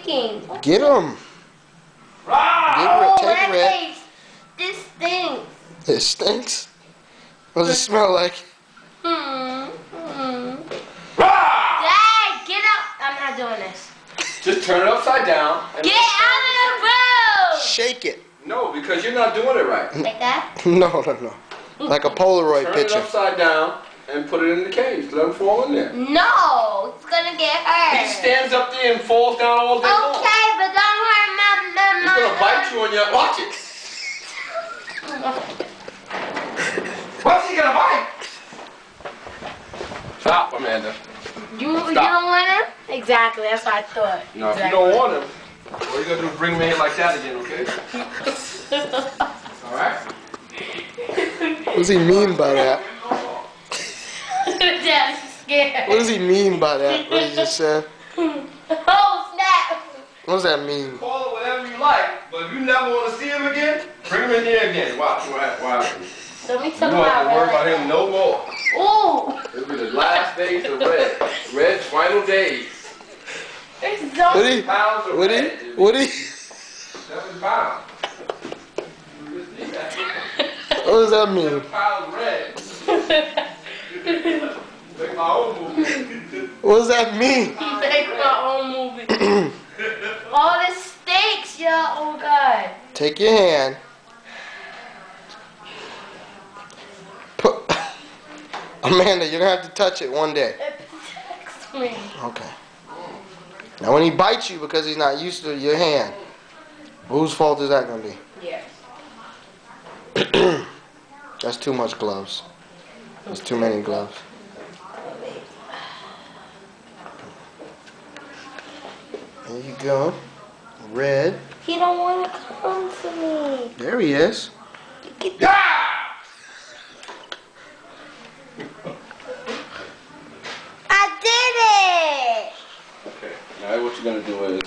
stinking. Get him. Oh, Take red. taste. This stinks. It stinks. What does it smell like? Dad, get up. I'm not doing this. Just turn it upside down. And Get out of the room. Shake it. No, because you're not doing it right. Like that? No. Like a Polaroid Turn picture. it upside down and put it in the cage. Let him fall in there. No, it's gonna get hurt. He stands up there and falls down all day long. Okay, but don't hurt my. He's gonna bite you on your. Watch it. What's he gonna bite? Stop, Amanda. You don't want him? Exactly, that's what I thought. No, if you don't want him, all you gotta do is bring him in like that again, okay? Alright? What does he mean by that? Dad's scared. What does he mean by that? What he just said? Oh, snap. What does that mean? Call it whatever you like, but if you never want to see him again, bring him in here again. Watch what happens. Let me You tell don't have to worry about him no more. Ooh. It'll be the last days of Red. Red's final days. It's so. Woody? 7 pounds of Woody? red. Woody? 7 pounds. What does that mean? 7 pounds of red. Make my own movie. What does that mean? He makes my own movie. Oh, this stinks, yo. Oh, God. Take your hand. Amanda, you're gonna have to touch it one day. It protects me. Okay. Now when he bites you because he's not used to your hand, whose fault is that gonna be? Yeah. That's too much gloves. That's too many gloves. There you go. Red. He don't want to come to me. There he is. Get I did it. Okay, now what you're gonna do is